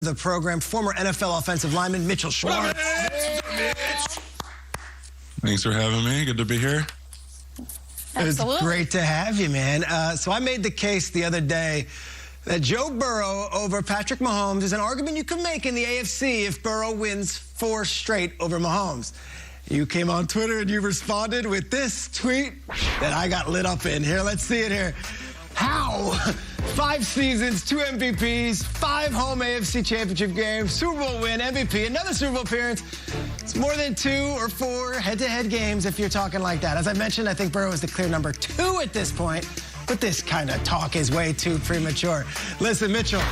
The program, former NFL offensive lineman Mitchell Schwartz. Thanks for having me. Good to be here. Absolutely. It's great to have you, man. So I made the case the other day that Joe Burrow over Patrick Mahomes is an argument you could make in the AFC if Burrow wins 4 straight over Mahomes. You came on Twitter and you responded with this tweet that I got lit up in. Here, let's see it here. How? 5 seasons, 2 MVPs, 5 home AFC championship games, Super Bowl win, MVP, another Super Bowl appearance. It's more than 2 or 4 head-to-head games if you're talking like that. As I mentioned, I think Burrow is the clear number 2 at this point, but this kind of talk is way too premature. Listen, Mitchell,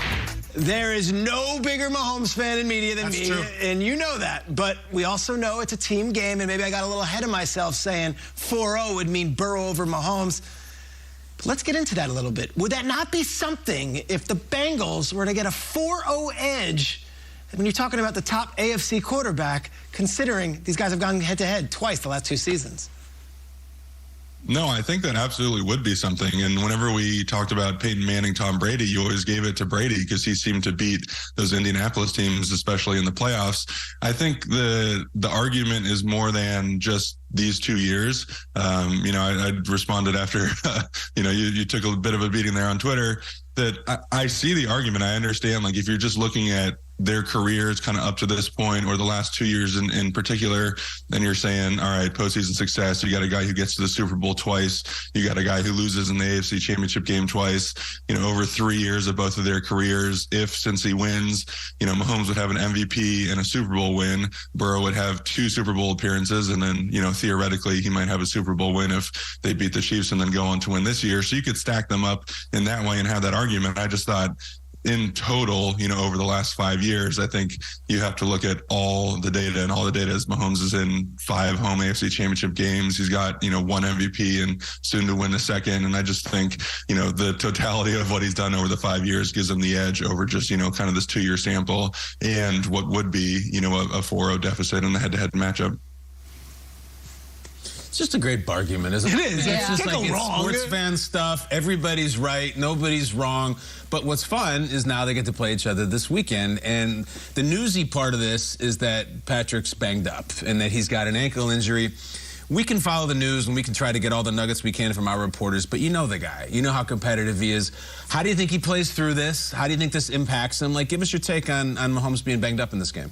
there is no bigger Mahomes fan in media than me, and you know that. But we also know it's a team game, and maybe I got a little ahead of myself saying 4-0 would mean Burrow over Mahomes. But let's get into that a little bit. Would that not be something if the Bengals were to get a 4-0 edge when you're talking about the top AFC quarterback, considering these guys have gone head-to-head twice the last 2 seasons? No, I think that absolutely would be something. And whenever we talked about Peyton Manning, Tom Brady, you always gave it to Brady because he seemed to beat those Indianapolis teams, especially in the playoffs. I think the argument is more than just these 2 years. I responded after, you took a bit of a beating there on Twitter, that I see the argument. I understand, like, if you're just looking at their careers kind of up to this point, or the last 2 years in particular, then you're saying, all right, postseason success, you got a guy who gets to the Super Bowl twice, you got a guy who loses in the AFC Championship game twice, over 3 years of both of their careers. Since he wins, Mahomes would have an MVP and a Super Bowl win, Burrow would have 2 Super Bowl appearances, and then, theoretically, he might have a Super Bowl win if they beat the Chiefs and then go on to win this year. So you could stack them up in that way and have that argument. I just thought, in total, over the last 5 years, I think you have to look at all the data, and all the data is Mahomes is in 5 home AFC championship games. He's got, 1 MVP and soon to win the second. And I just think, the totality of what he's done over the 5 years gives him the edge over just, kind of this 2-year sample and what would be, a 4-0 deficit in the head-to-head matchup. It's just a great argument, isn't it? It is. It's just like it's sports fan stuff. Everybody's right. Nobody's wrong. But what's fun is now they get to play each other this weekend. And the newsy part of this is that Patrick's banged up and that he's got an ankle injury. We can follow the news and we can try to get all the nuggets we can from our reporters, but you know the guy. You know how competitive he is. How do you think he plays through this? How do you think this impacts him? Give us your take on Mahomes being banged up in this game.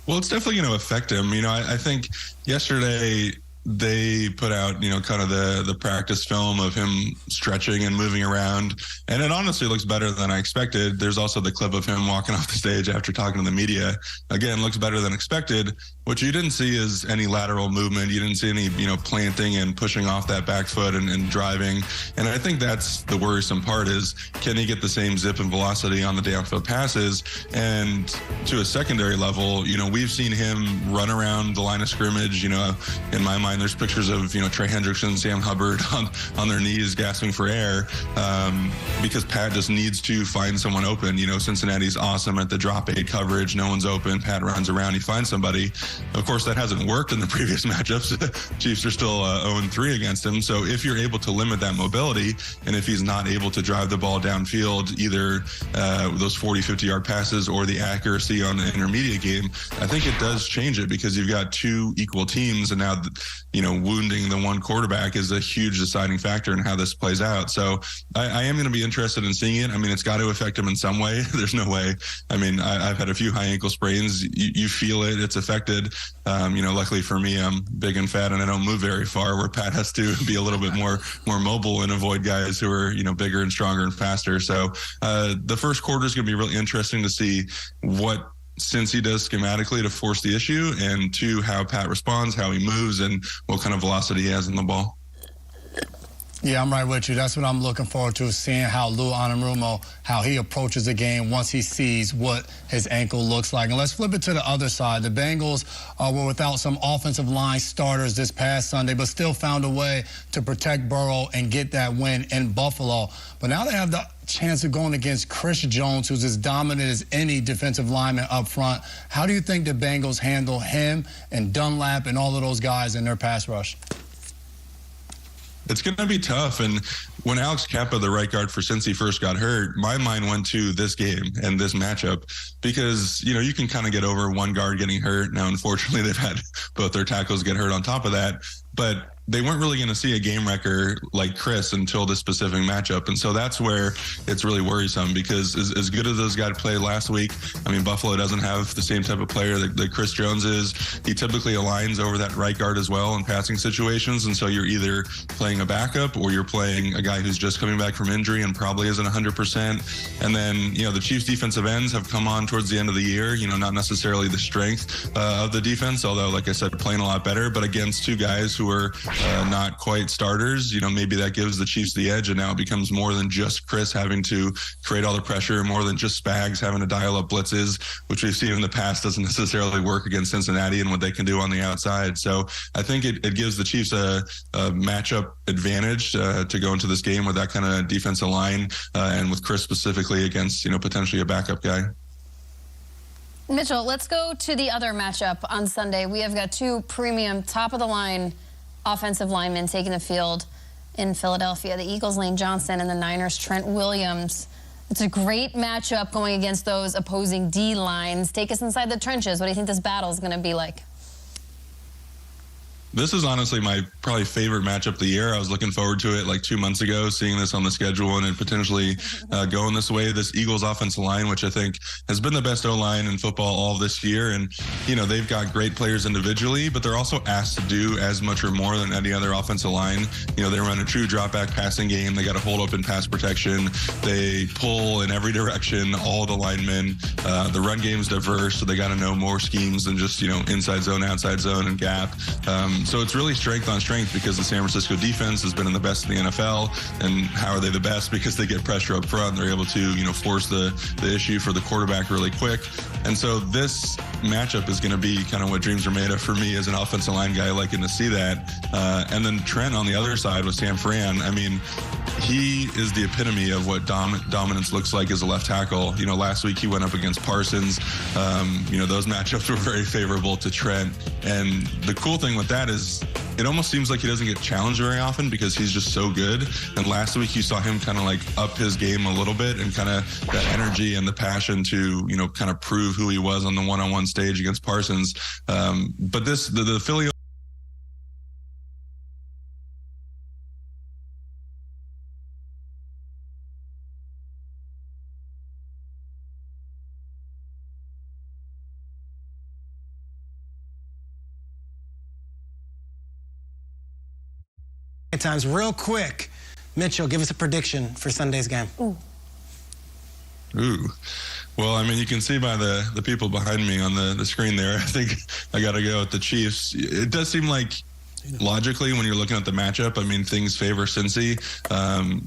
Well, it's definitely going to affect him. I think yesterday they put out, kind of the practice film of him stretching and moving around. And it honestly looks better than I expected. There's also the clip of him walking off the stage after talking to the media. Again, looks better than expected. What you didn't see is any lateral movement. You didn't see any, planting and pushing off that back foot and driving. And I think that's the worrisome part is, can he get the same zip and velocity on the downfield passes? And to a secondary level, we've seen him run around the line of scrimmage. In my mind, there's pictures of, Trey Hendrickson, Sam Hubbard on their knees gasping for air because Pat just needs to find someone open. Cincinnati's awesome at the drop 8 coverage. No one's open. Pat runs around. He finds somebody. Of course, that hasn't worked in the previous matchups. Chiefs are still 0-3 against him. So if you're able to limit that mobility, and if he's not able to drive the ball downfield, either those 40, 50-yard passes or the accuracy on the intermediate game, I think it does change it because you've got 2 equal teams, and now, wounding the one quarterback is a huge deciding factor in how this plays out. So I am going to be interested in seeing it. It's got to affect him in some way. There's no way. I've had a few high ankle sprains. You feel it. It's affected. Luckily for me, I'm big and fat and I don't move very far, where Pat has to be a little bit more mobile and avoid guys who are, bigger and stronger and faster. So the first quarter is going to be really interesting to see what Cincy does schematically to force the issue, and 2, how Pat responds, how he moves, and what kind of velocity he has in the ball. Yeah, I'm right with you. That's what I'm looking forward to, seeing how Lou Anarumo, how he approaches the game once he sees what his ankle looks like. And let's flip it to the other side. The Bengals were without some offensive line starters this past Sunday, but still found a way to protect Burrow and get that win in Buffalo. But now they have the chance of going against Chris Jones, who's as dominant as any defensive lineman up front. How do you think the Bengals handle him and Dunlap and all of those guys in their pass rush? It's going to be tough. And when Alex Kappa, the right guard for Cincy, first got hurt, my mind went to this game and this matchup because, you know, you can kind of get over one guard getting hurt. Now, unfortunately, they've had both their tackles get hurt on top of that. But they weren't really going to see a game wrecker like Chris until this specific matchup. And so that's where it's really worrisome because as good as those guys played last week, I mean, Buffalo doesn't have the same type of player that Chris Jones is. He typically aligns over that right guard as well in passing situations. And so you're either playing a backup or you're playing a guy who's just coming back from injury and probably isn't 100%. And then, you know, the Chiefs defensive ends have come on towards the end of the year, you know, not necessarily the strength of the defense, although, like I said, playing a lot better, but against two guys who are not quite starters, you know, maybe that gives the Chiefs the edge, and now it becomes more than just Chris having to create all the pressure, more than just Spags having to dial up blitzes, which we've seen in the past doesn't necessarily work against Cincinnati and what they can do on the outside. So I think it gives the Chiefs a matchup advantage to go into this game with that kind of defensive line and with Chris specifically against, you know, potentially a backup guy. Mitchell, let's go to the other matchup on Sunday. We have got two premium top-of-the-line offensive linemen taking the field in Philadelphia. The Eagles' Lane Johnson and the Niners' Trent Williams. It's a great matchup going against those opposing D-lines. Take us inside the trenches. What do you think this battle is going to be like? This is honestly my probably favorite matchup of the year. I was looking forward to it like 2 months ago, seeing this on the schedule and it potentially going this way. This Eagles offensive line, which I think has been the best O-line in football all this year. And, you know, they've got great players individually, but they're also asked to do as much or more than any other offensive line. You know, they run a true drop back passing game. They got to hold up in pass protection. They pull in every direction, all the linemen. The run game's diverse, so they got to know more schemes than just, you know, inside zone, outside zone, and gap. So it's really strength on strength because the San Francisco defense has been in the best in the NFL. And how are they the best? Because they get pressure up front. They're able to, you know, force the issue for the quarterback really quick. And so this matchup is going to be kind of what dreams are made of for me as an offensive line guy, liking to see that. And then Trent on the other side with San Fran. I mean, he is the epitome of what dominance looks like as a left tackle. You know, last week he went up against Parsons. You know, those matchups were very favorable to Trent. And the cool thing with that is it almost seems like he doesn't get challenged very often because he's just so good. And last week you saw him kind of like up his game a little bit and kind of that energy and the passion to, you know, kind of prove who he was on the one-on-one stage against Parsons. But the Philly times real quick. Mitchell, give us a prediction for Sunday's game. Ooh. Well, I mean, you can see by the people behind me on the screen there, I think I got to go with the Chiefs. It does seem like logically, when you're looking at the matchup, I mean, things favor Cincy,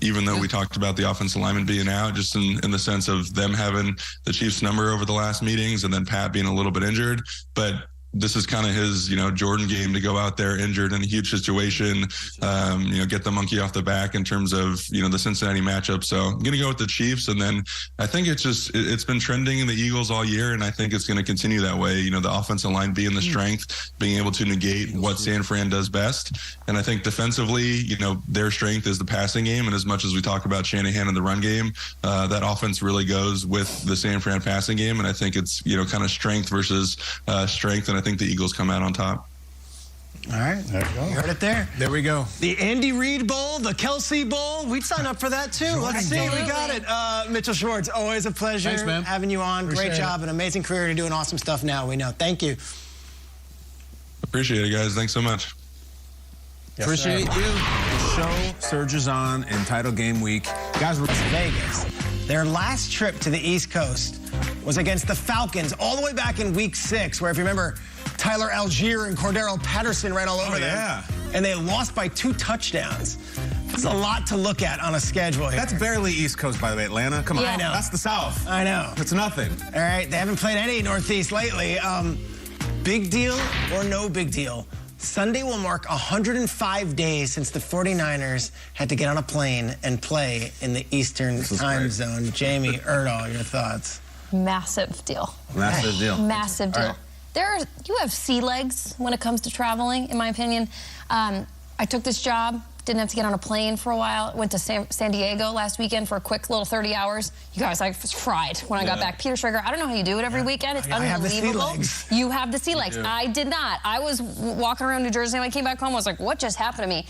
even though we talked about the offensive lineman being out, just in the sense of them having the Chiefs number over the last meetings and then Pat being a little bit injured. But this is kind of his, you know, Jordan game to go out there injured in a huge situation, you know, get the monkey off the back in terms of, you know, the Cincinnati matchup. So I'm going to go with the Chiefs. And then I think it's been trending in the Eagles all year. And I think it's going to continue that way. You know, the offensive line being the strength, being able to negate what San Fran does best. And I think defensively, you know, their strength is the passing game. And as much as we talk about Shanahan and the run game, that offense really goes with the San Fran passing game. And I think it's, you know, kind of strength versus strength. And I think the Eagles come out on top. All right. There we go. You heard it there. There we go. The Andy Reid Bowl, the Kelsey Bowl. We'd sign up for that, too. Let's see. We got it. Mitchell Schwartz, always a pleasure. Thanks, man. Having you on. Great job. An amazing career. You're doing awesome stuff now. We know. Thank you. Appreciate it, guys. Thanks so much. Yes, appreciate you. The show surges on in title game week. Guys, we're Las Vegas. Their last trip to the East Coast was against the Falcons all the way back in week 6, where if you remember, Tyler Algier and Cordero Patterson ran all over them. Yeah. And they lost by 2 touchdowns. That's a lot to look at on a schedule here. That's barely East Coast, by the way, Atlanta. Come on. I know. That's the South. I know. It's nothing. All right. They haven't played any Northeast lately. Big deal or no big deal? Sunday will mark 105 days since the 49ers had to get on a plane and play in the Eastern time zone. Jamie Erdahl, your thoughts? Massive deal. Massive deal. Massive deal. You have sea legs when it comes to traveling, in my opinion. I took this job Didn't have to get on a plane for a while. Went to San Diego last weekend for a quick little 30 hours. You guys, I was fried when I got back. Peter Schrager, I don't know how you do it every weekend. It's unbelievable. have the sea legs. You have the sea legs. I did not. I was walking around New Jersey when I came back home. I was like, what just happened to me?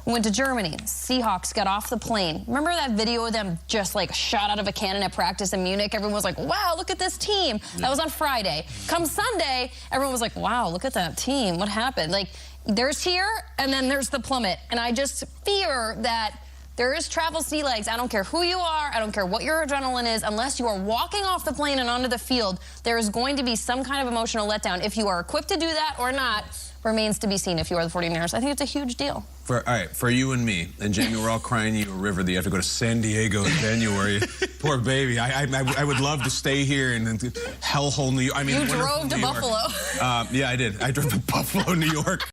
Went to Germany. Seahawks got off the plane. Remember that video of them just like shot out of a cannon at practice in Munich? Everyone was like, wow, look at this team. That was on Friday. Come Sunday, everyone was like, wow, look at that team. What happened? Like, there's here, and then there's the plummet. And I just fear that there is travel sea legs. I don't care who you are. I don't care what your adrenaline is. Unless you are walking off the plane and onto the field, there is going to be some kind of emotional letdown. If you are equipped to do that or not remains to be seen if you are the 49ers. I think it's a huge deal. All right, for you and me, and Jamie, we're all crying you a river that you have to go to San Diego in January. Poor baby. I would love to stay here in hellhole New York. I mean, you drove to Buffalo. Yeah, I did. I drove to Buffalo, New York.